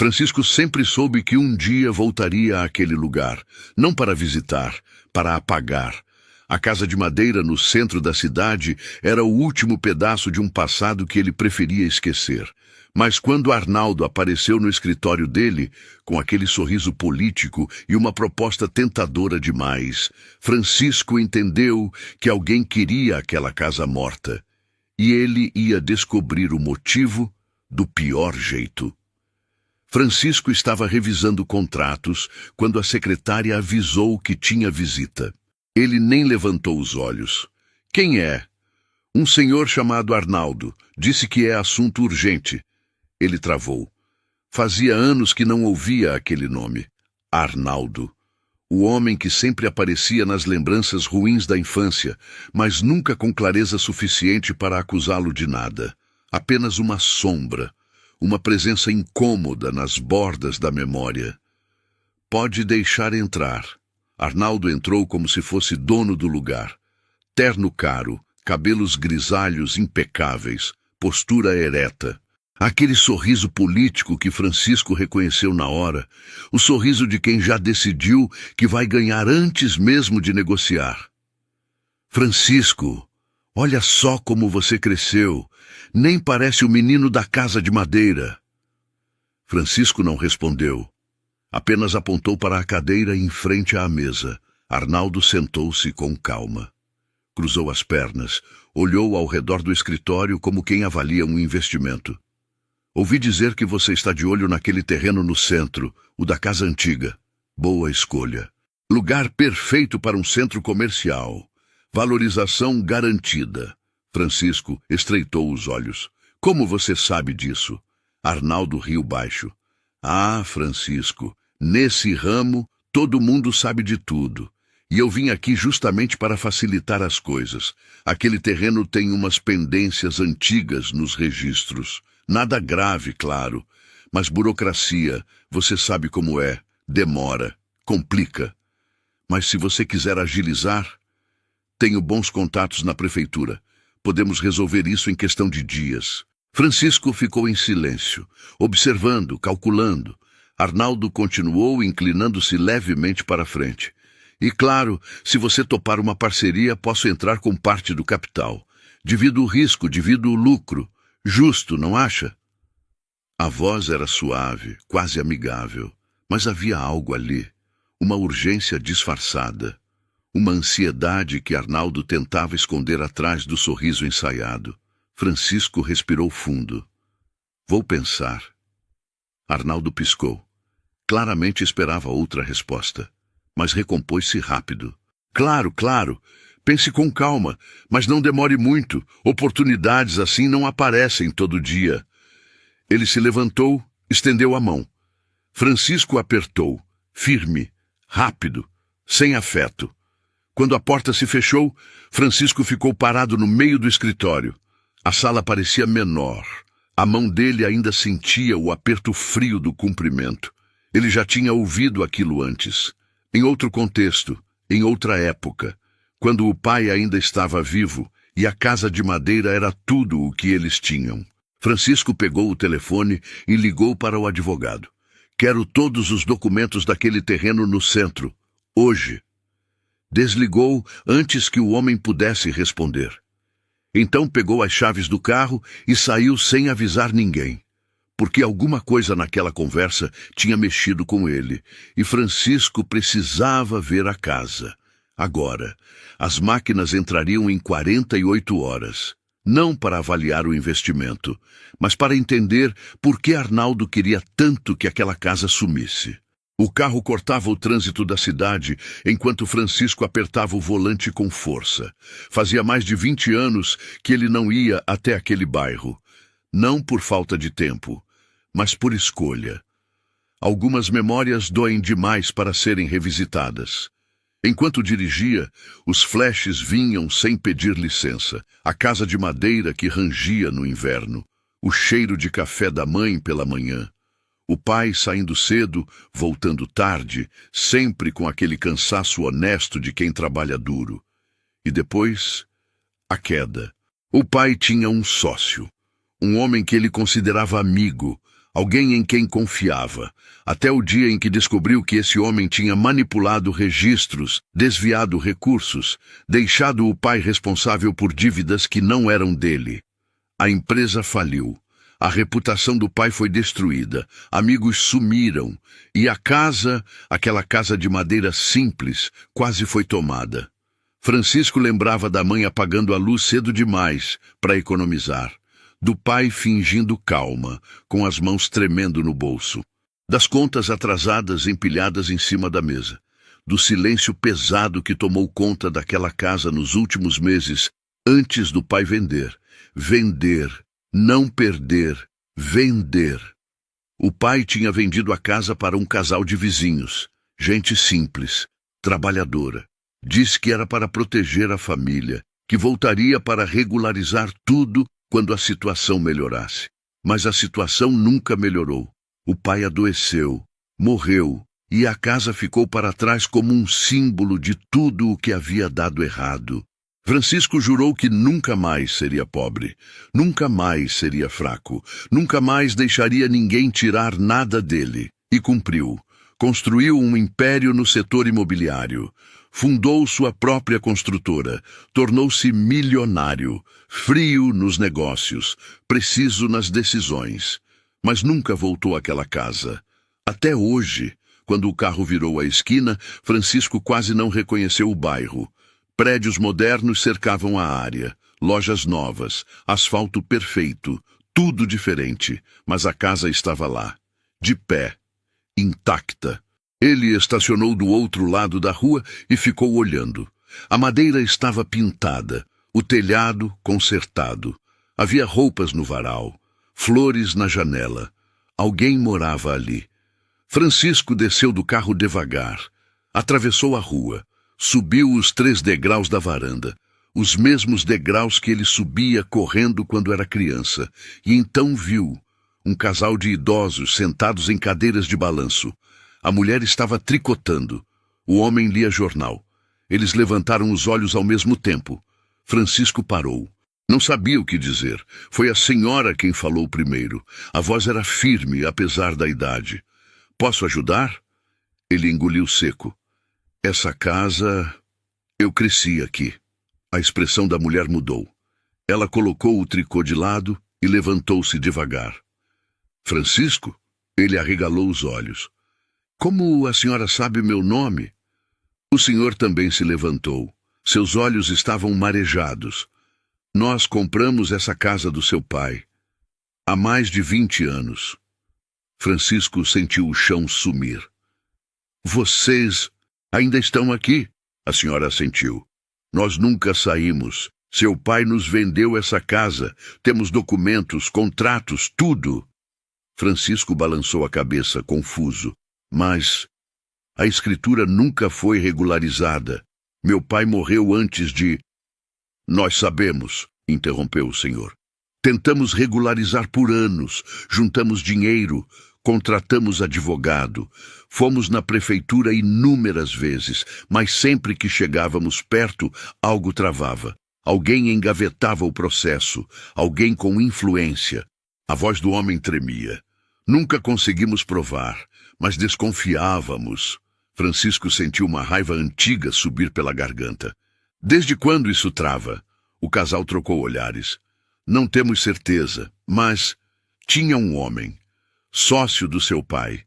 Francisco sempre soube que um dia voltaria àquele lugar, não para visitar, para apagar. A casa de madeira no centro da cidade era o último pedaço de um passado que ele preferia esquecer. Mas quando Arnaldo apareceu no escritório dele, com aquele sorriso político e uma proposta tentadora demais, Francisco entendeu que alguém queria aquela casa morta. E ele ia descobrir o motivo do pior jeito. Francisco estava revisando contratos quando a secretária avisou que tinha visita. Ele nem levantou os olhos. Quem é? Um senhor chamado Arnaldo. Disse que é assunto urgente. Ele travou. Fazia anos que não ouvia aquele nome. Arnaldo. O homem que sempre aparecia nas lembranças ruins da infância, mas nunca com clareza suficiente para acusá-lo de nada. Apenas uma sombra. Uma presença incômoda nas bordas da memória. Pode deixar entrar. Arnaldo entrou como se fosse dono do lugar. Terno caro, cabelos grisalhos impecáveis, postura ereta. Aquele sorriso político que Francisco reconheceu na hora, o sorriso de quem já decidiu que vai ganhar antes mesmo de negociar. Francisco, olha só como você cresceu. Nem parece o menino da casa de madeira. Francisco não respondeu. Apenas apontou para a cadeira em frente à mesa. Arnaldo sentou-se com calma. Cruzou as pernas, olhou ao redor do escritório como quem avalia um investimento. Ouvi dizer que você está de olho naquele terreno no centro, o da casa antiga. Boa escolha. Lugar perfeito para um centro comercial. Valorização garantida. Francisco estreitou os olhos. Como você sabe disso? Arnaldo riu baixo. Ah, Francisco, nesse ramo todo mundo sabe de tudo. E eu vim aqui justamente para facilitar as coisas. Aquele terreno tem umas pendências antigas nos registros. Nada grave, claro. Mas burocracia, você sabe como é. Demora, complica. Mas se você quiser agilizar, tenho bons contatos na prefeitura. Podemos resolver isso em questão de dias. Francisco ficou em silêncio, observando, calculando. Arnaldo continuou inclinando-se levemente para frente. E claro, se você topar uma parceria, posso entrar com parte do capital. Divido o risco, divido o lucro. Justo, não acha? A voz era suave, quase amigável, mas havia algo ali, uma urgência disfarçada. Uma ansiedade que Arnaldo tentava esconder atrás do sorriso ensaiado. Francisco respirou fundo. Vou pensar. Arnaldo piscou. Claramente esperava outra resposta, mas recompôs-se rápido. Claro, claro. Pense com calma, mas não demore muito. Oportunidades assim não aparecem todo dia. Ele se levantou, estendeu a mão. Francisco apertou, firme, rápido, sem afeto. Quando a porta se fechou, Francisco ficou parado no meio do escritório. A sala parecia menor. A mão dele ainda sentia o aperto frio do cumprimento. Ele já tinha ouvido aquilo antes. Em outro contexto, em outra época, quando o pai ainda estava vivo e a casa de madeira era tudo o que eles tinham. Francisco pegou o telefone e ligou para o advogado. Quero todos os documentos daquele terreno no centro, hoje. Desligou antes que o homem pudesse responder. Então pegou as chaves do carro e saiu sem avisar ninguém. Porque alguma coisa naquela conversa tinha mexido com ele, e Francisco precisava ver a casa. Agora, as máquinas entrariam em 48 horas. Não para avaliar o investimento, mas para entender por que Arnaldo queria tanto que aquela casa sumisse. O carro cortava o trânsito da cidade, enquanto Francisco apertava o volante com força. Fazia mais de 20 anos que ele não ia até aquele bairro. Não por falta de tempo, mas por escolha. Algumas memórias doem demais para serem revisitadas. Enquanto dirigia, os flashes vinham sem pedir licença. A casa de madeira que rangia no inverno. O cheiro de café da mãe pela manhã. O pai saindo cedo, voltando tarde, sempre com aquele cansaço honesto de quem trabalha duro. E depois, a queda. O pai tinha um sócio. Um homem que ele considerava amigo. alguém em quem confiava, até o dia em que descobriu que esse homem tinha manipulado registros, desviado recursos, deixado o pai responsável por dívidas que não eram dele. A empresa faliu. A reputação do pai foi destruída, amigos sumiram, e a casa, aquela casa de madeira simples, quase foi tomada. Francisco lembrava da mãe apagando a luz cedo demais para economizar, do pai fingindo calma, com as mãos tremendo no bolso, das contas atrasadas empilhadas em cima da mesa, do silêncio pesado que tomou conta daquela casa nos últimos meses, antes do pai vender. Vender. Não perder, vender. O pai tinha vendido a casa para um casal de vizinhos, gente simples, trabalhadora. Disse que era para proteger a família, que voltaria para regularizar tudo quando a situação melhorasse. Mas a situação nunca melhorou. O pai adoeceu, morreu, e a casa ficou para trás como um símbolo de tudo o que havia dado errado. Francisco jurou que nunca mais seria pobre, nunca mais seria fraco, nunca mais deixaria ninguém tirar nada dele. E cumpriu. Construiu um império no setor imobiliário. Fundou sua própria construtora. Tornou-se milionário, frio nos negócios, preciso nas decisões. Mas nunca voltou àquela casa. Até hoje, quando o carro virou a esquina, Francisco quase não reconheceu o bairro. Prédios modernos cercavam a área, lojas novas, asfalto perfeito, tudo diferente, mas a casa estava lá, de pé, intacta. Ele estacionou do outro lado da rua e ficou olhando. A madeira estava pintada, o telhado consertado. Havia roupas no varal, flores na janela. Alguém morava ali. Francisco desceu do carro devagar, atravessou a rua. Subiu os 3 degraus da varanda, os mesmos degraus que ele subia correndo quando era criança, e então viu um casal de idosos sentados em cadeiras de balanço. A mulher estava tricotando, o homem lia jornal. Eles levantaram os olhos ao mesmo tempo. Francisco parou. Não sabia o que dizer. Foi a senhora quem falou primeiro. A voz era firme, apesar da idade. "Posso ajudar?" Ele engoliu seco. "Essa casa... eu cresci aqui." A expressão da mulher mudou. Ela colocou o tricô de lado e levantou-se devagar. "Francisco?" Ele arregalou os olhos. "Como a senhora sabe meu nome?" O senhor também se levantou. Seus olhos estavam marejados. "Nós compramos essa casa do seu pai. Há mais de 20 anos." Francisco sentiu o chão sumir. "Vocês... ainda estão aqui?" A senhora assentiu. "Nós nunca saímos. Seu pai nos vendeu essa casa. Temos documentos, contratos, tudo." Francisco balançou a cabeça, confuso. "Mas a escritura nunca foi regularizada. Meu pai morreu antes de..." "Nós sabemos", interrompeu o senhor. "Tentamos regularizar por anos. Juntamos dinheiro. Contratamos advogado. Fomos na prefeitura inúmeras vezes, mas sempre que chegávamos perto, algo travava. Alguém engavetava o processo, alguém com influência. A voz do homem tremia. "Nunca conseguimos provar, mas desconfiávamos." Francisco sentiu uma raiva antiga subir pela garganta. "Desde quando isso trava?" O casal trocou olhares. "Não temos certeza, mas tinha um homem. Sócio do seu pai.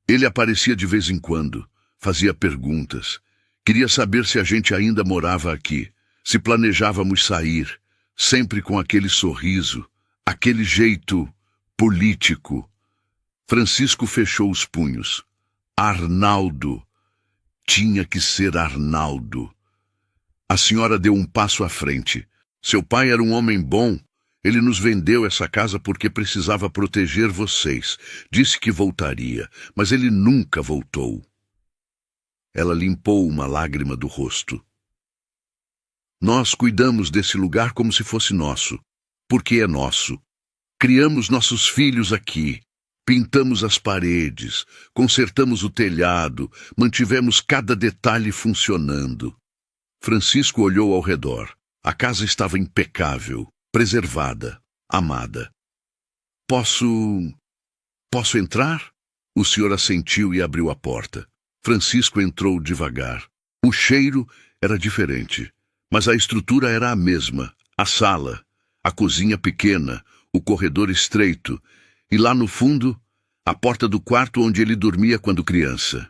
Ele aparecia de vez em quando, fazia perguntas. Queria saber se a gente ainda morava aqui, se planejávamos sair, sempre com aquele sorriso, aquele jeito político." Francisco fechou os punhos. Arnaldo. Tinha que ser Arnaldo. A senhora deu um passo à frente. "Seu pai era um homem bom. Ele nos vendeu essa casa porque precisava proteger vocês. Disse que voltaria, mas ele nunca voltou." Ela limpou uma lágrima do rosto. "Nós cuidamos desse lugar como se fosse nosso, porque é nosso. Criamos nossos filhos aqui. Pintamos as paredes, consertamos o telhado, mantivemos cada detalhe funcionando." Francisco olhou ao redor. A casa estava impecável, preservada, amada. Posso Posso entrar? O senhor assentiu e abriu a porta. Francisco entrou devagar. O cheiro era diferente, mas a estrutura era a mesma. A sala, a cozinha pequena, o corredor estreito, e lá no fundo, a porta do quarto onde ele dormia quando criança.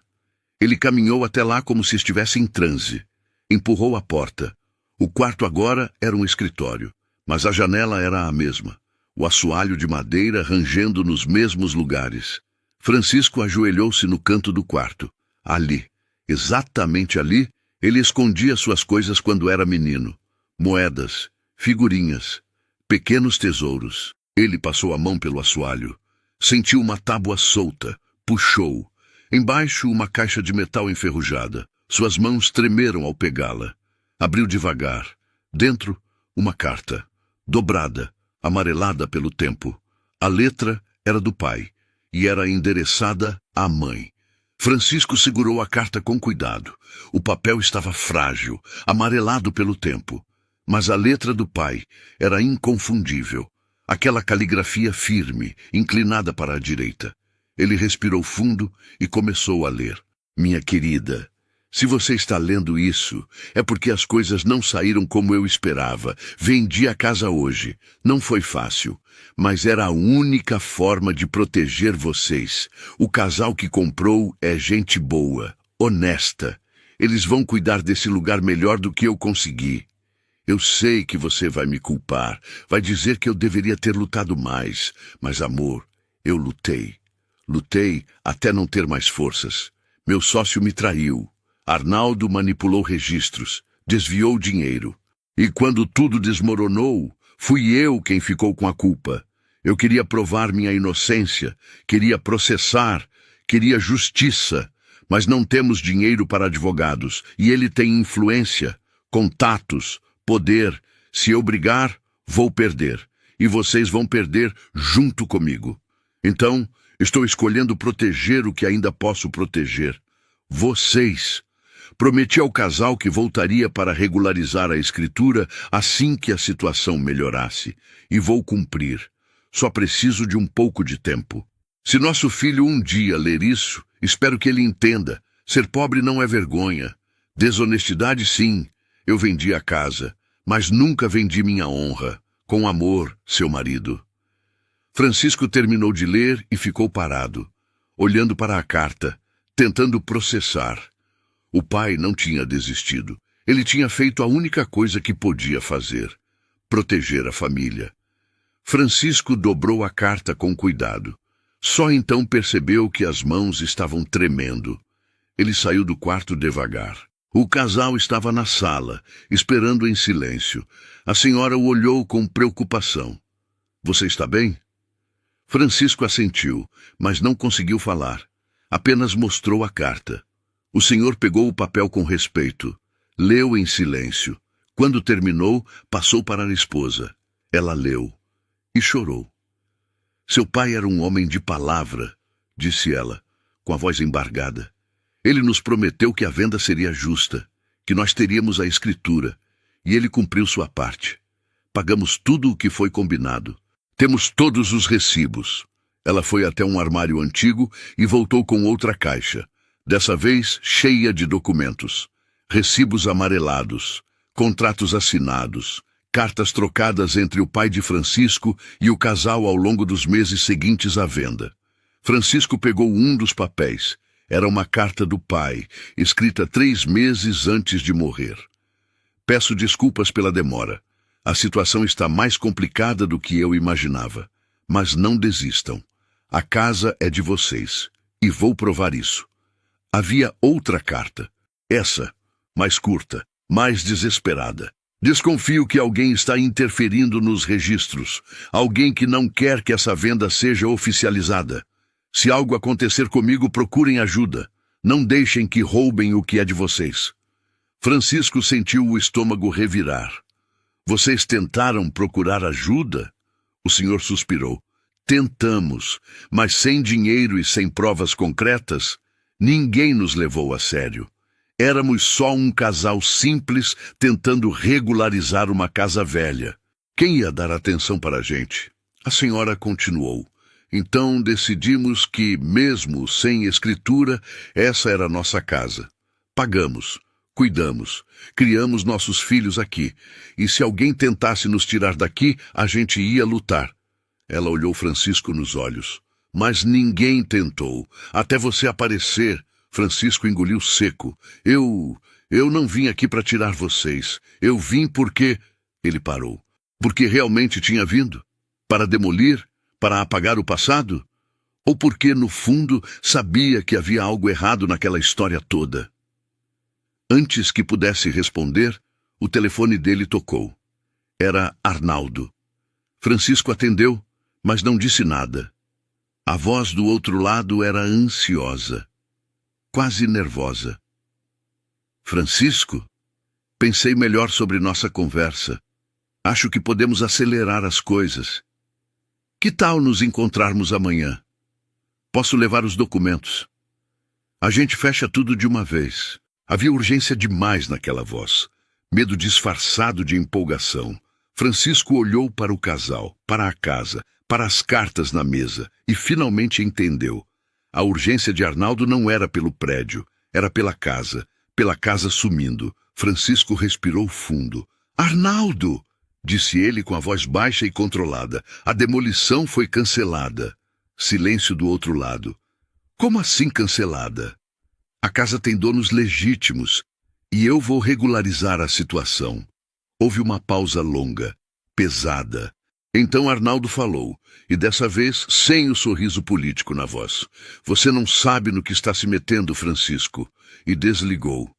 Ele caminhou até lá como se estivesse em transe. Empurrou a porta. O quarto agora era um escritório, mas a janela era a mesma. O assoalho de madeira rangendo nos mesmos lugares. Francisco ajoelhou-se no canto do quarto. Ali, exatamente ali, ele escondia suas coisas quando era menino. Moedas, figurinhas, pequenos tesouros. Ele passou a mão pelo assoalho. Sentiu uma tábua solta. Puxou. Embaixo, uma caixa de metal enferrujada. Suas mãos tremeram ao pegá-la. Abriu devagar. Dentro, uma carta. Dobrada, amarelada pelo tempo. A letra era do pai e era endereçada à mãe. Francisco segurou a carta com cuidado. O papel estava frágil, amarelado pelo tempo. Mas a letra do pai era inconfundível. Aquela caligrafia firme, inclinada para a direita. Ele respirou fundo e começou a ler. Minha querida, se você está lendo isso, é porque as coisas não saíram como eu esperava. Vendi a casa hoje. Não foi fácil, mas era a única forma de proteger vocês. O casal que comprou é gente boa, honesta. Eles vão cuidar desse lugar melhor do que eu consegui. Eu sei que você vai me culpar, vai dizer que eu deveria ter lutado mais, mas amor, eu lutei. Lutei até não ter mais forças. Meu sócio me traiu. Arnaldo manipulou registros, desviou dinheiro. E quando tudo desmoronou, fui eu quem ficou com a culpa. Eu queria provar minha inocência, queria processar, queria justiça, mas não temos dinheiro para advogados, e ele tem influência, contatos, poder. Se eu brigar, vou perder, e vocês vão perder junto comigo. Então, estou escolhendo proteger o que ainda posso proteger. Vocês. Prometi ao casal que voltaria para regularizar a escritura assim que a situação melhorasse, e vou cumprir. Só preciso de um pouco de tempo. Se nosso filho um dia ler isso, espero que ele entenda. Ser pobre não é vergonha. Desonestidade, sim. Eu vendi a casa, mas nunca vendi minha honra. Com amor, seu marido. Francisco terminou de ler e ficou parado, olhando para a carta, tentando processar. O pai não tinha desistido. Ele tinha feito a única coisa que podia fazer: proteger a família. Francisco dobrou a carta com cuidado. Só então percebeu que as mãos estavam tremendo. Ele saiu do quarto devagar. O casal estava na sala, esperando em silêncio. A senhora o olhou com preocupação. Você está bem? Francisco assentiu, mas não conseguiu falar. Apenas mostrou a carta. O senhor pegou o papel com respeito. Leu em silêncio. Quando terminou, passou para a esposa. Ela leu e chorou. Seu pai era um homem de palavra, disse ela, com a voz embargada. Ele nos prometeu que a venda seria justa, que nós teríamos a escritura, e ele cumpriu sua parte. Pagamos tudo o que foi combinado. Temos todos os recibos. Ela foi até um armário antigo e voltou com outra caixa, dessa vez cheia de documentos. Recibos amarelados, contratos assinados, cartas trocadas entre o pai de Francisco e o casal ao longo dos meses seguintes à venda. Francisco pegou um dos papéis. Era uma carta do pai, escrita 3 meses antes de morrer. Peço desculpas pela demora. A situação está mais complicada do que eu imaginava. Mas não desistam. A casa é de vocês, e vou provar isso. Havia outra carta. Essa, mais curta, mais desesperada. Desconfio que alguém está interferindo nos registros. Alguém que não quer que essa venda seja oficializada. Se algo acontecer comigo, procurem ajuda. Não deixem que roubem o que é de vocês. Francisco sentiu o estômago revirar. Vocês tentaram procurar ajuda? O senhor suspirou. Tentamos, mas sem dinheiro e sem provas concretas, ninguém nos levou a sério. Éramos só um casal simples tentando regularizar uma casa velha. Quem ia dar atenção para a gente? A senhora continuou. Então decidimos que, mesmo sem escritura, essa era a nossa casa. Pagamos, cuidamos, criamos nossos filhos aqui. E se alguém tentasse nos tirar daqui, a gente ia lutar. Ela olhou Francisco nos olhos. Mas ninguém tentou. Até você aparecer. Francisco engoliu seco. Eu não vim aqui para tirar vocês. Eu vim porque... Ele parou. Porque realmente tinha vindo? Para demolir? Para apagar o passado? Ou porque, no fundo, sabia que havia algo errado naquela história toda? Antes que pudesse responder, o telefone dele tocou. Era Arnaldo. Francisco atendeu, mas não disse nada. A voz do outro lado era ansiosa, quase nervosa. Francisco? Pensei melhor sobre nossa conversa. Acho que podemos acelerar as coisas. Que tal nos encontrarmos amanhã? Posso levar os documentos. A gente fecha tudo de uma vez. Havia urgência demais naquela voz. Medo disfarçado de empolgação. Francisco olhou para o casal, para a casa, para as cartas na mesa e finalmente entendeu. A urgência de Arnaldo não era pelo prédio, era pela casa sumindo. Francisco respirou fundo. Arnaldo! Disse ele com a voz baixa e controlada. A demolição foi cancelada. Silêncio do outro lado. Como assim cancelada? A casa tem donos legítimos e eu vou regularizar a situação. Houve uma pausa longa, pesada. Então Arnaldo falou, e dessa vez sem o sorriso político na voz. Você não sabe no que está se metendo, Francisco. E desligou.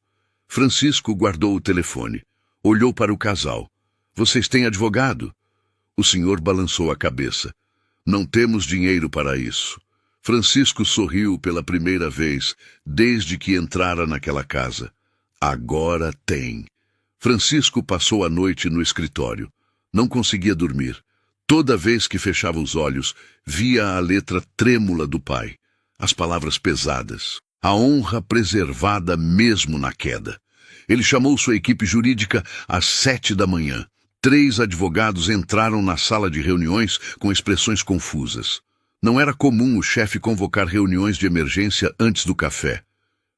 Francisco guardou o telefone. Olhou para o casal. Vocês têm advogado? O senhor balançou a cabeça. Não temos dinheiro para isso. Francisco sorriu pela primeira vez desde que entrara naquela casa. Agora tem. Francisco passou a noite no escritório. Não conseguia dormir. Toda vez que fechava os olhos, via a letra trêmula do pai. As palavras pesadas. A honra preservada mesmo na queda. Ele chamou sua equipe jurídica às 7 da manhã. 3 advogados entraram na sala de reuniões com expressões confusas. Não era comum o chefe convocar reuniões de emergência antes do café.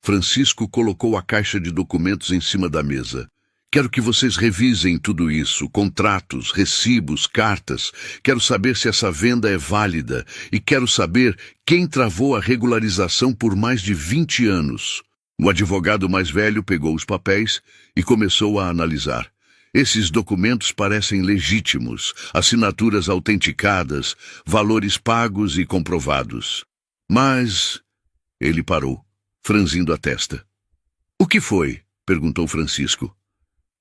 Francisco colocou a caixa de documentos em cima da mesa. Quero que vocês revisem tudo isso, contratos, recibos, cartas. Quero saber se essa venda é válida e quero saber quem travou a regularização por mais de 20 anos. O advogado mais velho pegou os papéis e começou a analisar. Esses documentos parecem legítimos, assinaturas autenticadas, valores pagos e comprovados. Mas... Ele parou, franzindo a testa. O que foi? Perguntou Francisco.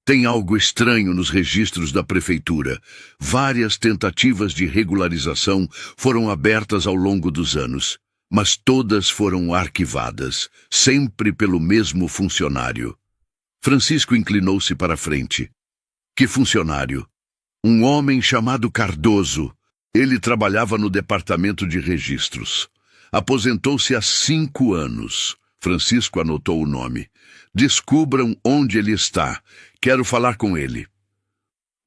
Tem algo estranho nos registros da prefeitura. Várias tentativas de regularização foram abertas ao longo dos anos, mas todas foram arquivadas, sempre pelo mesmo funcionário. Francisco inclinou-se para a frente. Que funcionário? Um homem chamado Cardoso. Ele trabalhava no departamento de registros. Aposentou-se há 5 anos. Francisco anotou o nome. Descubram onde ele está. Quero falar com ele.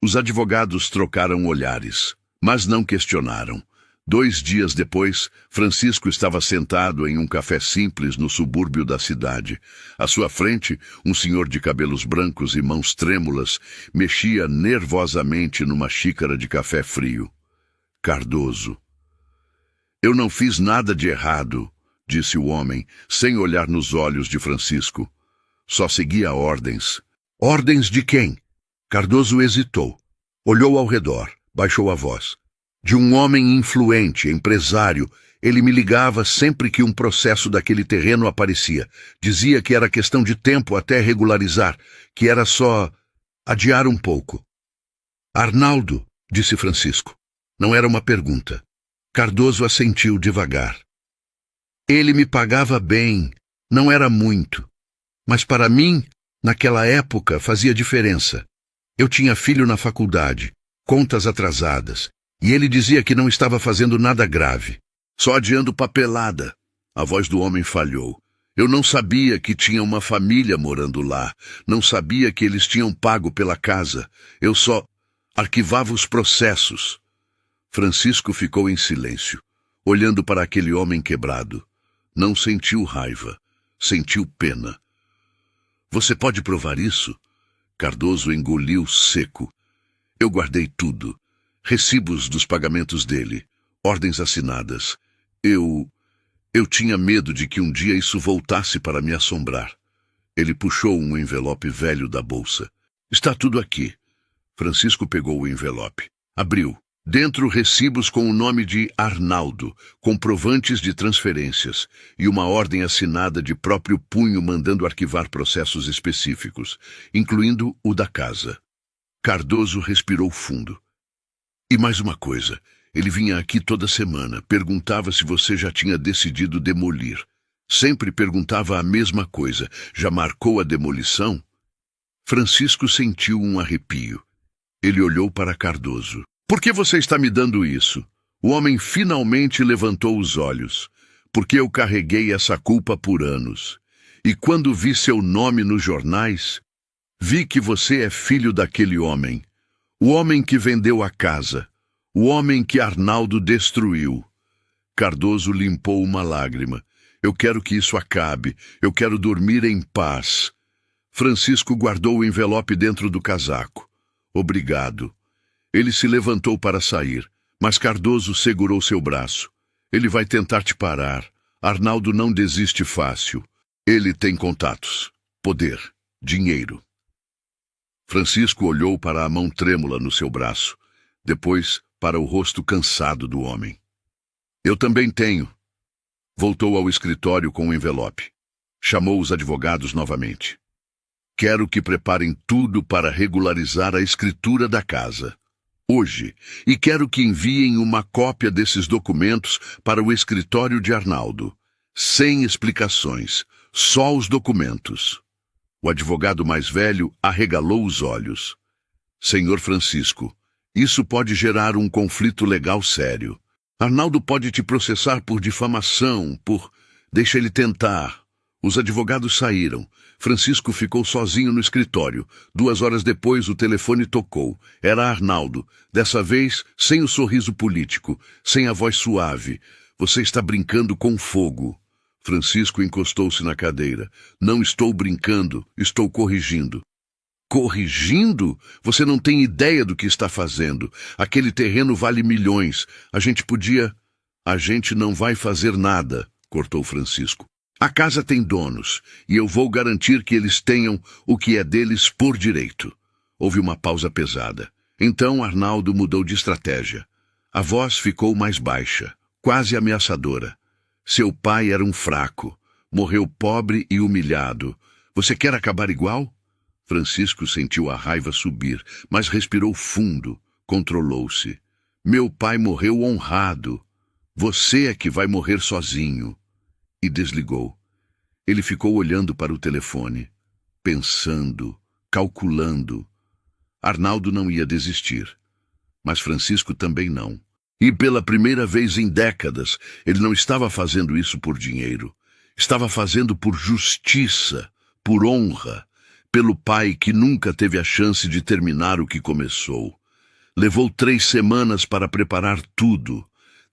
Os advogados trocaram olhares, mas não questionaram. 2 dias depois, Francisco estava sentado em um café simples no subúrbio da cidade. À sua frente, um senhor de cabelos brancos e mãos trêmulas mexia nervosamente numa xícara de café frio. Cardoso. Eu não fiz nada de errado, disse o homem, sem olhar nos olhos de Francisco. Só seguia ordens. Ordens de quem? Cardoso hesitou. Olhou ao redor, baixou a voz. De um homem influente, empresário. Ele me ligava sempre que um processo daquele terreno aparecia. Dizia que era questão de tempo até regularizar, que era só adiar um pouco. Arnaldo, disse Francisco. Não era uma pergunta. Cardoso assentiu devagar. Ele me pagava bem, não era muito. Mas para mim, naquela época, fazia diferença. Eu tinha filho na faculdade, contas atrasadas. E ele dizia que não estava fazendo nada grave, só adiando papelada. A voz do homem falhou. Eu não sabia que tinha uma família morando lá. Não sabia que eles tinham pago pela casa. Eu só arquivava os processos. Francisco ficou em silêncio. olhando para aquele homem quebrado. Não sentiu raiva, sentiu pena. Você pode provar isso? Cardoso engoliu seco. Eu guardei tudo. Recibos dos pagamentos dele, ordens assinadas. Eu tinha medo de que um dia isso voltasse para me assombrar. Ele puxou um envelope velho da bolsa. Está tudo aqui. Francisco pegou o envelope. Abriu. Dentro, recibos com o nome de Arnaldo, comprovantes de transferências e uma ordem assinada de próprio punho mandando arquivar processos específicos, incluindo o da casa. Cardoso respirou fundo. E mais uma coisa, ele vinha aqui toda semana, perguntava se você já tinha decidido demolir. Sempre perguntava a mesma coisa. Já marcou a demolição? Francisco sentiu um arrepio. Ele olhou para Cardoso. Por que você está me dando isso? O homem finalmente levantou os olhos. Porque eu carreguei essa culpa por anos. E quando vi seu nome nos jornais, vi que você é filho daquele homem. O homem que vendeu a casa. O homem que Arnaldo destruiu. Cardoso limpou uma lágrima. Eu quero que isso acabe. Eu quero dormir em paz. Francisco guardou o envelope dentro do casaco. Obrigado. Ele se levantou para sair, mas Cardoso segurou seu braço. Ele vai tentar te parar. Arnaldo não desiste fácil. Ele tem contatos, poder, dinheiro. Francisco olhou para a mão trêmula no seu braço, depois para o rosto cansado do homem. Eu também tenho. Voltou ao escritório com o envelope. Chamou os advogados novamente. Quero que preparem tudo para regularizar a escritura da casa. Hoje, e quero que enviem uma cópia desses documentos para o escritório de Arnaldo. Sem explicações, só os documentos. O advogado mais velho arregalou os olhos. Senhor Francisco, isso pode gerar um conflito legal sério. Arnaldo pode te processar por difamação, Deixa ele tentar. Os advogados saíram. Francisco ficou sozinho no escritório. 2 horas depois, o telefone tocou. Era Arnaldo. Dessa vez, sem o sorriso político, sem a voz suave. Você está brincando com fogo. Francisco encostou-se na cadeira. Não estou brincando, estou corrigindo. Corrigindo? Você não tem ideia do que está fazendo. Aquele terreno vale milhões. A gente não vai fazer nada, cortou Francisco. A casa tem donos, e eu vou garantir que eles tenham o que é deles por direito. Houve uma pausa pesada. Então Arnaldo mudou de estratégia. A voz ficou mais baixa, quase ameaçadora. Seu pai era um fraco. Morreu pobre e humilhado. Você quer acabar igual? Francisco sentiu a raiva subir, mas respirou fundo, controlou-se. Meu pai morreu honrado. Você é que vai morrer sozinho. E desligou. Ele ficou olhando para o telefone, pensando, calculando. Arnaldo não ia desistir, mas Francisco também não. E pela primeira vez em décadas, ele não estava fazendo isso por dinheiro. Estava fazendo por justiça, por honra, pelo pai que nunca teve a chance de terminar o que começou. Levou 3 semanas para preparar tudo.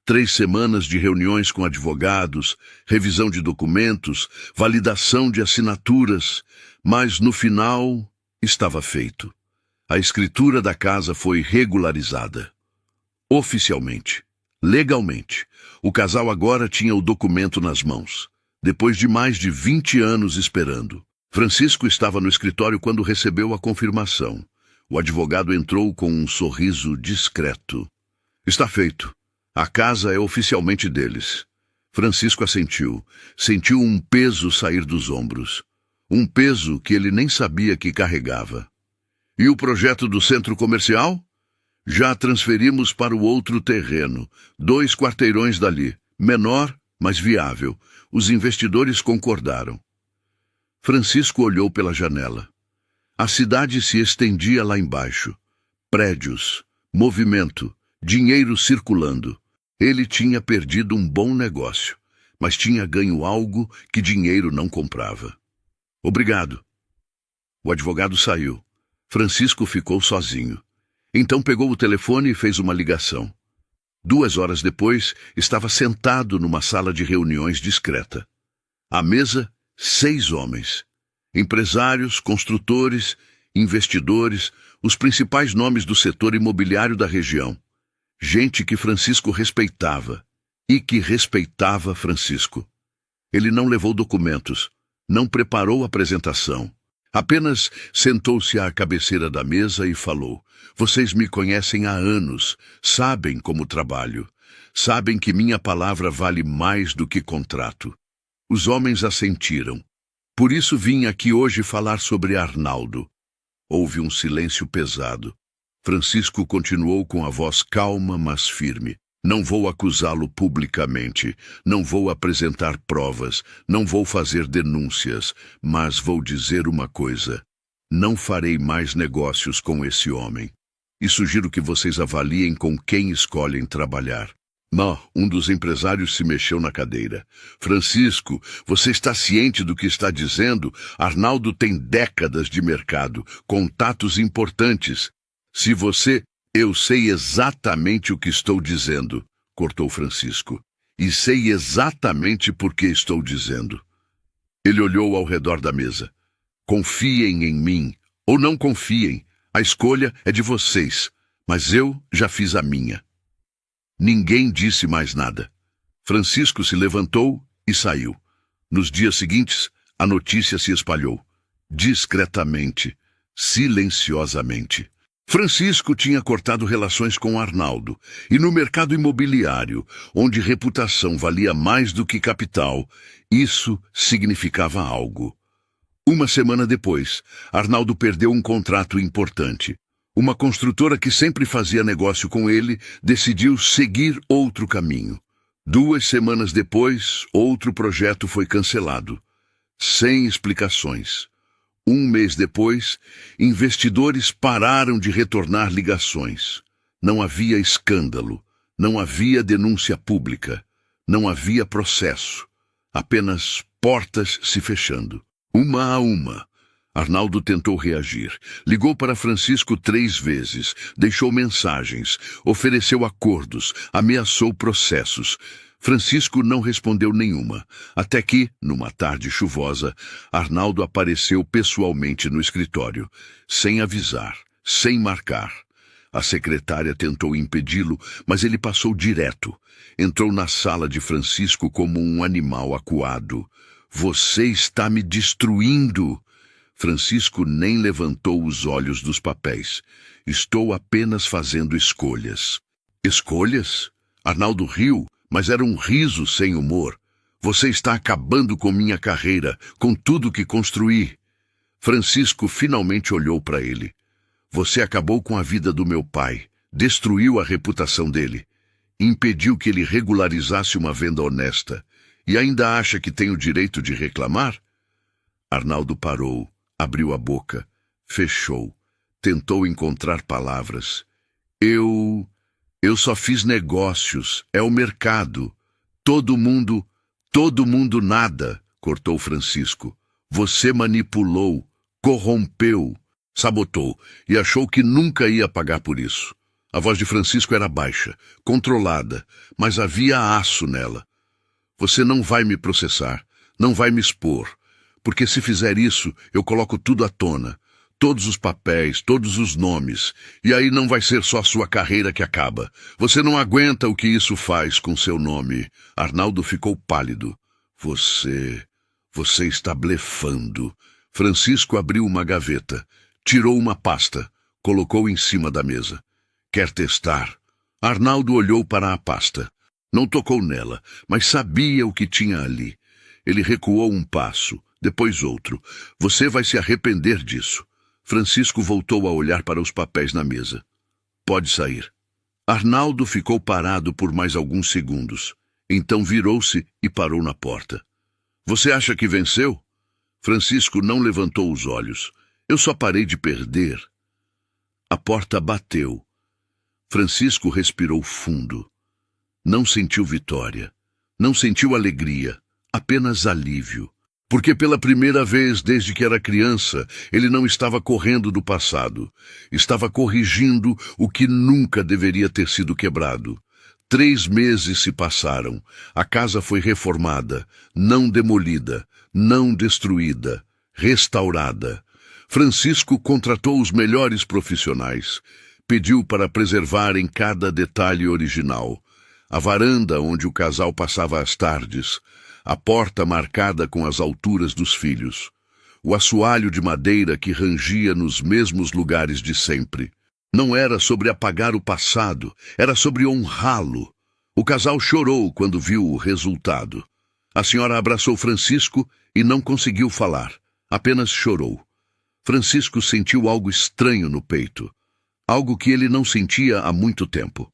3 semanas de reuniões com advogados, revisão de documentos, validação de assinaturas, mas no final estava feito. A escritura da casa foi regularizada. Oficialmente, legalmente, o casal agora tinha o documento nas mãos, depois de mais de 20 anos esperando. Francisco estava no escritório quando recebeu a confirmação. O advogado entrou com um sorriso discreto. Está feito. A casa é oficialmente deles. Francisco assentiu. Sentiu um peso sair dos ombros. Um peso que ele nem sabia que carregava. E o projeto do centro comercial? Já transferimos para o outro terreno, 2 quarteirões dali. Menor, mas viável. Os investidores concordaram. Francisco olhou pela janela. A cidade se estendia lá embaixo. Prédios, movimento, dinheiro circulando. Ele tinha perdido um bom negócio, mas tinha ganho algo que dinheiro não comprava. Obrigado. O advogado saiu. Francisco ficou sozinho. Então pegou o telefone e fez uma ligação. 2 horas depois, estava sentado numa sala de reuniões discreta. À mesa, 6 homens. Empresários, construtores, investidores, os principais nomes do setor imobiliário da região. Gente que Francisco respeitava e que respeitava Francisco. Ele não levou documentos, não preparou apresentação. Apenas sentou-se à cabeceira da mesa e falou: "Vocês me conhecem há anos, sabem como trabalho, sabem que minha palavra vale mais do que contrato." Os homens assentiram. "Por isso vim aqui hoje falar sobre Arnaldo." Houve um silêncio pesado. Francisco continuou com a voz calma, mas firme. "Não vou acusá-lo publicamente, não vou apresentar provas, não vou fazer denúncias, mas vou dizer uma coisa: não farei mais negócios com esse homem. E sugiro que vocês avaliem com quem escolhem trabalhar." Não, um dos empresários se mexeu na cadeira. "Francisco, você está ciente do que está dizendo? Arnaldo tem décadas de mercado, contatos importantes. Se você... Eu sei exatamente o que estou dizendo", cortou Francisco. "E sei exatamente por que estou dizendo." Ele olhou ao redor da mesa. "Confiem em mim, ou não confiem. A escolha é de vocês, mas eu já fiz a minha." Ninguém disse mais nada. Francisco se levantou e saiu. Nos dias seguintes, a notícia se espalhou. Discretamente, silenciosamente. Francisco tinha cortado relações com Arnaldo, e no mercado imobiliário, onde reputação valia mais do que capital, isso significava algo. Uma semana depois, Arnaldo perdeu um contrato importante. Uma construtora que sempre fazia negócio com ele decidiu seguir outro caminho. 2 semanas depois, outro projeto foi cancelado. Sem explicações. 1 mês depois, investidores pararam de retornar ligações. Não havia escândalo, não havia denúncia pública, não havia processo. Apenas portas se fechando. Uma a uma. Arnaldo tentou reagir. Ligou para Francisco 3 vezes, deixou mensagens, ofereceu acordos, ameaçou processos. Francisco não respondeu nenhuma, até que, numa tarde chuvosa, Arnaldo apareceu pessoalmente no escritório, sem avisar, sem marcar. A secretária tentou impedi-lo, mas ele passou direto. Entrou na sala de Francisco como um animal acuado. "Você está me destruindo!" Francisco nem levantou os olhos dos papéis. "Estou apenas fazendo escolhas." "Escolhas?" Arnaldo riu, mas era um riso sem humor. "Você está acabando com minha carreira, com tudo que construí." Francisco finalmente olhou para ele. "Você acabou com a vida do meu pai, destruiu a reputação dele, impediu que ele regularizasse uma venda honesta, e ainda acha que tem o direito de reclamar?" Arnaldo parou. Abriu a boca, fechou, tentou encontrar palavras. Eu só fiz negócios, é o mercado. Todo mundo nada", cortou Francisco. "Você manipulou, corrompeu, sabotou e achou que nunca ia pagar por isso." A voz de Francisco era baixa, controlada, mas havia aço nela. "Você não vai me processar, não vai me expor. Porque se fizer isso, eu coloco tudo à tona. Todos os papéis, todos os nomes. E aí não vai ser só sua carreira que acaba. Você não aguenta o que isso faz com seu nome." Arnaldo ficou pálido. Você está blefando." Francisco abriu uma gaveta, tirou uma pasta, colocou em cima da mesa. "Quer testar?" Arnaldo olhou para a pasta. Não tocou nela, mas sabia o que tinha ali. Ele recuou um passo. Depois outro. "Você vai se arrepender disso." Francisco voltou a olhar para os papéis na mesa. "Pode sair." Arnaldo ficou parado por mais alguns segundos. Então virou-se e parou na porta. "Você acha que venceu?" Francisco não levantou os olhos. "Eu só parei de perder." A porta bateu. Francisco respirou fundo. Não sentiu vitória. Não sentiu alegria. Apenas alívio. Porque pela primeira vez desde que era criança, ele não estava correndo do passado. Estava corrigindo o que nunca deveria ter sido quebrado. 3 meses se passaram. A casa foi reformada, não demolida, não destruída, restaurada. Francisco contratou os melhores profissionais. Pediu para preservarem cada detalhe original. A varanda onde o casal passava as tardes, a porta marcada com as alturas dos filhos, o assoalho de madeira que rangia nos mesmos lugares de sempre. Não era sobre apagar o passado, era sobre honrá-lo. O casal chorou quando viu o resultado. A senhora abraçou Francisco e não conseguiu falar, apenas chorou. Francisco sentiu algo estranho no peito, algo que ele não sentia há muito tempo.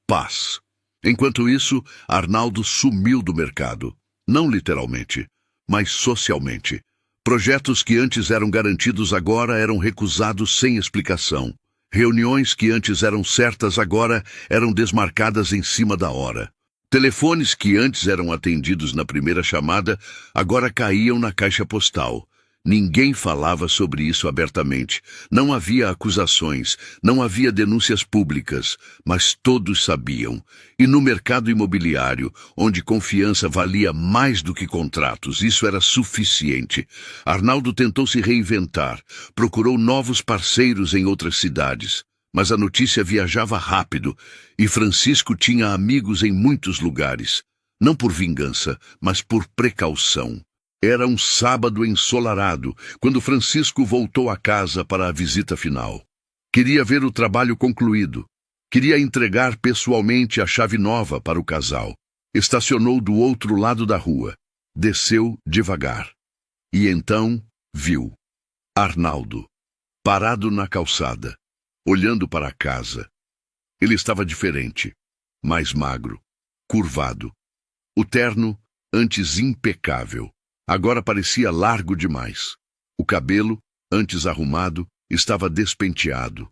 Paz. Enquanto isso, Arnaldo sumiu do mercado. Não literalmente, mas socialmente. Projetos que antes eram garantidos agora eram recusados sem explicação. Reuniões que antes eram certas agora eram desmarcadas em cima da hora. Telefones que antes eram atendidos na primeira chamada agora caíam na caixa postal. Ninguém falava sobre isso abertamente. Não havia acusações, não havia denúncias públicas, mas todos sabiam. E no mercado imobiliário, onde confiança valia mais do que contratos, isso era suficiente. Arnaldo tentou se reinventar, procurou novos parceiros em outras cidades. Mas a notícia viajava rápido, e Francisco tinha amigos em muitos lugares. Não por vingança, mas por precaução. Era um sábado ensolarado, quando Francisco voltou a casa para a visita final. Queria ver o trabalho concluído. Queria entregar pessoalmente a chave nova para o casal. Estacionou do outro lado da rua. Desceu devagar. E então viu Arnaldo, parado na calçada, olhando para a casa. Ele estava diferente, mais magro, curvado. O terno, antes impecável, agora parecia largo demais. O cabelo, antes arrumado, estava despenteado.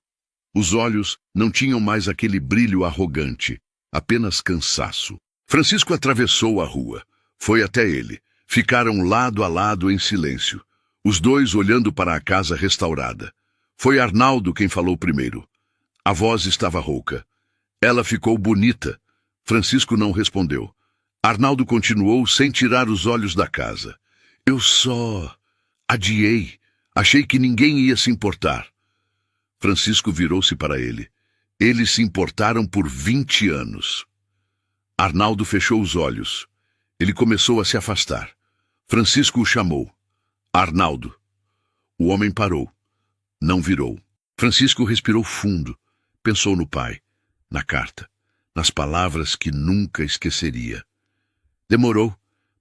Os olhos não tinham mais aquele brilho arrogante, apenas cansaço. Francisco atravessou a rua. Foi até ele. Ficaram lado a lado em silêncio, os dois olhando para a casa restaurada. Foi Arnaldo quem falou primeiro. A voz estava rouca. Ela ficou bonita. Francisco não respondeu. Arnaldo continuou sem tirar os olhos da casa. Eu só adiei. Achei que ninguém ia se importar. Francisco virou-se para ele. Eles se importaram por 20 anos. Arnaldo fechou os olhos. Ele começou a se afastar. Francisco o chamou. Arnaldo. O homem parou. Não virou. Francisco respirou fundo. Pensou no pai, na carta, nas palavras que nunca esqueceria. Demorou,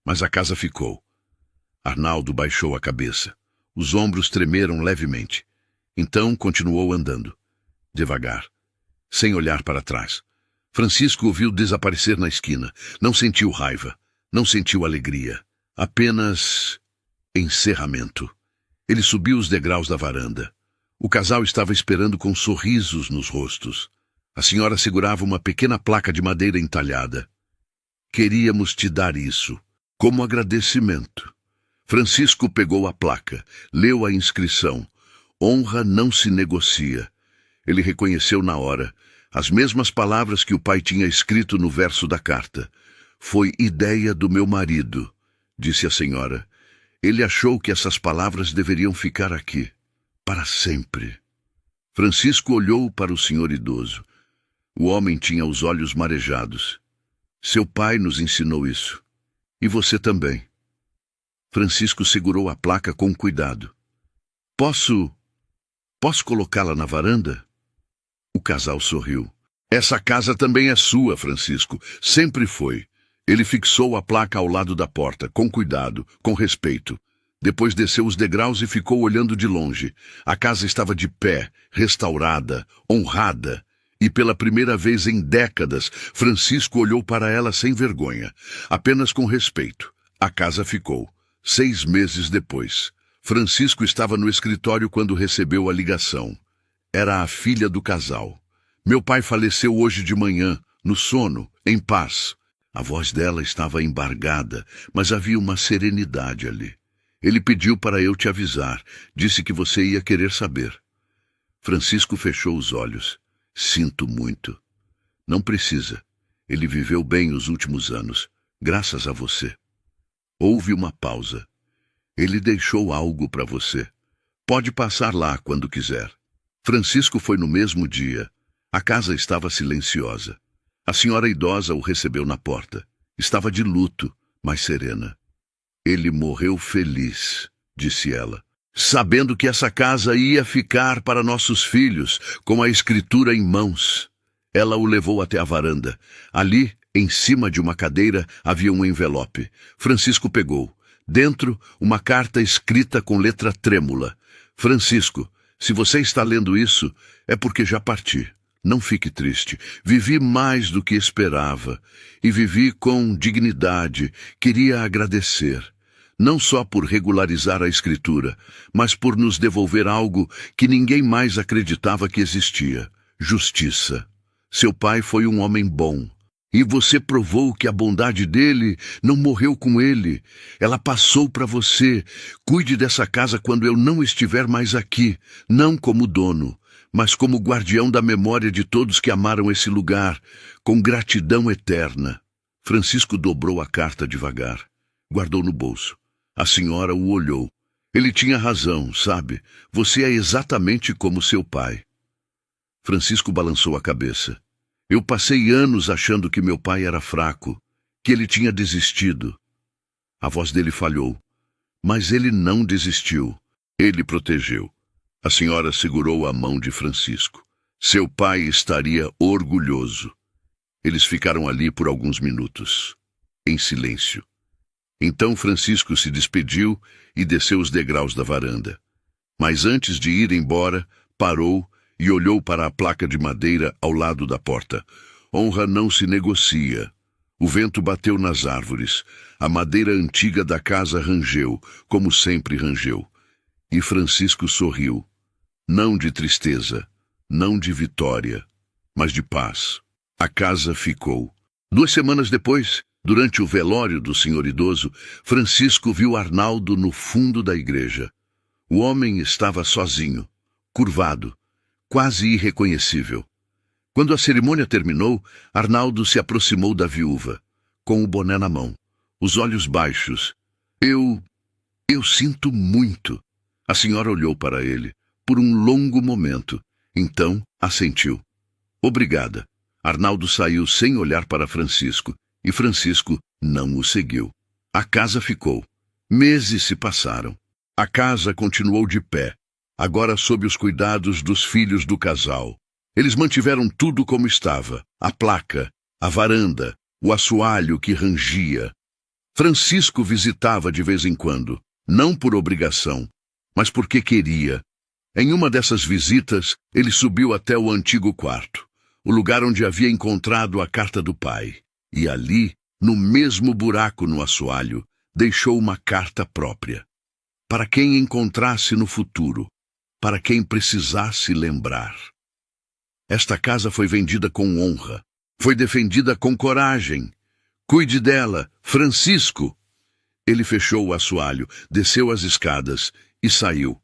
mas a casa ficou. Arnaldo baixou a cabeça. Os ombros tremeram levemente. Então continuou andando, devagar, sem olhar para trás. Francisco o viu desaparecer na esquina. Não sentiu raiva, não sentiu alegria. Apenas encerramento. Ele subiu os degraus da varanda. O casal estava esperando com sorrisos nos rostos. A senhora segurava uma pequena placa de madeira entalhada. Queríamos te dar isso, como agradecimento. Francisco pegou a placa, leu a inscrição. Honra não se negocia. Ele reconheceu na hora as mesmas palavras que o pai tinha escrito no verso da carta. Foi ideia do meu marido, disse a senhora. Ele achou que essas palavras deveriam ficar aqui, para sempre. Francisco olhou para o senhor idoso. O homem tinha os olhos marejados. Seu pai nos ensinou isso. E você também. Francisco segurou a placa com cuidado. Posso colocá-la na varanda? O casal sorriu. Essa casa também é sua, Francisco. Sempre foi. Ele fixou a placa ao lado da porta, com cuidado, com respeito. Depois desceu os degraus e ficou olhando de longe. A casa estava de pé, restaurada, honrada. E pela primeira vez em décadas, Francisco olhou para ela sem vergonha, apenas com respeito. A casa ficou. 6 meses depois, Francisco estava no escritório quando recebeu a ligação. Era a filha do casal. Meu pai faleceu hoje de manhã, no sono, em paz. A voz dela estava embargada, mas havia uma serenidade ali. Ele pediu para eu te avisar. Disse que você ia querer saber. Francisco fechou os olhos. Sinto muito. Não precisa. Ele viveu bem os últimos anos, graças a você. Houve uma pausa. Ele deixou algo para você. Pode passar lá quando quiser. Francisco foi no mesmo dia. A casa estava silenciosa. A senhora idosa o recebeu na porta. Estava de luto, mas serena. Ele morreu feliz, disse ela, sabendo que essa casa ia ficar para nossos filhos, com a escritura em mãos. Ela o levou até a varanda. Ali, em cima de uma cadeira, havia um envelope. Francisco pegou. Dentro, uma carta escrita com letra trêmula. Francisco, se você está lendo isso, é porque já parti. Não fique triste. Vivi mais do que esperava. E vivi com dignidade. Queria agradecer. Não só por regularizar a escritura, mas por nos devolver algo que ninguém mais acreditava que existia. Justiça. Seu pai foi um homem bom. E você provou que a bondade dele não morreu com ele. Ela passou para você. Cuide dessa casa quando eu não estiver mais aqui, não como dono, mas como guardião da memória de todos que amaram esse lugar, com gratidão eterna. Francisco dobrou a carta devagar. Guardou no bolso. A senhora o olhou. Ele tinha razão, sabe? Você é exatamente como seu pai. Francisco balançou a cabeça. Eu passei anos achando que meu pai era fraco, que ele tinha desistido. A voz dele falhou. Mas ele não desistiu. Ele protegeu. A senhora segurou a mão de Francisco. Seu pai estaria orgulhoso. Eles ficaram ali por alguns minutos, em silêncio. Então Francisco se despediu e desceu os degraus da varanda. Mas antes de ir embora, parou e olhou para a placa de madeira ao lado da porta. Honra não se negocia. O vento bateu nas árvores. A madeira antiga da casa rangeu, como sempre rangeu. E Francisco sorriu. Não de tristeza, não de vitória, mas de paz. A casa ficou. 2 semanas depois, durante o velório do senhor idoso, Francisco viu Arnaldo no fundo da igreja. O homem estava sozinho, curvado, quase irreconhecível. Quando a cerimônia terminou, Arnaldo se aproximou da viúva, com o boné na mão, os olhos baixos. Eu sinto muito. A senhora olhou para ele, por um longo momento. Então, assentiu. Obrigada. Arnaldo saiu sem olhar para Francisco, e Francisco não o seguiu. A casa ficou. Meses se passaram. A casa continuou de pé, agora sob os cuidados dos filhos do casal. Eles mantiveram tudo como estava, a placa, a varanda, o assoalho que rangia. Francisco visitava de vez em quando, não por obrigação, mas porque queria. Em uma dessas visitas, ele subiu até o antigo quarto, o lugar onde havia encontrado a carta do pai. E ali, no mesmo buraco no assoalho, deixou uma carta própria. Para quem encontrasse no futuro, para quem precisasse lembrar. Esta casa foi vendida com honra, foi defendida com coragem. Cuide dela, Francisco! Ele fechou o assoalho, desceu as escadas e saiu.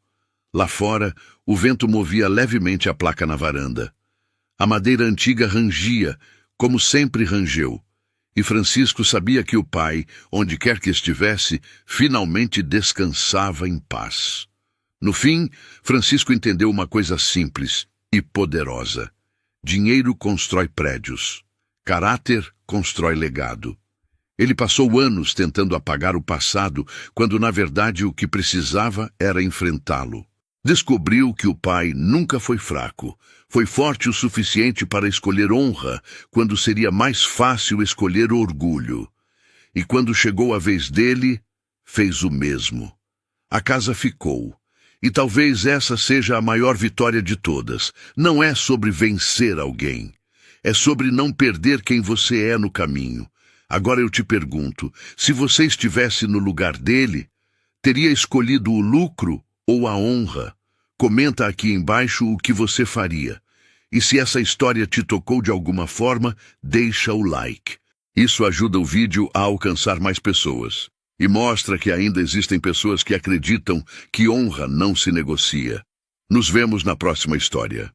Lá fora, o vento movia levemente a placa na varanda. A madeira antiga rangia, como sempre rangeu. E Francisco sabia que o pai, onde quer que estivesse, finalmente descansava em paz. No fim, Francisco entendeu uma coisa simples e poderosa. Dinheiro constrói prédios. Caráter constrói legado. Ele passou anos tentando apagar o passado, quando na verdade o que precisava era enfrentá-lo. Descobriu que o pai nunca foi fraco. Foi forte o suficiente para escolher honra, quando seria mais fácil escolher orgulho. E quando chegou a vez dele, fez o mesmo. A casa ficou. E talvez essa seja a maior vitória de todas. Não é sobre vencer alguém. É sobre não perder quem você é no caminho. Agora eu te pergunto, se você estivesse no lugar dele, teria escolhido o lucro ou a honra? Comenta aqui embaixo o que você faria. E se essa história te tocou de alguma forma, deixa o like. Isso ajuda o vídeo a alcançar mais pessoas. E mostra que ainda existem pessoas que acreditam que honra não se negocia. Nos vemos na próxima história.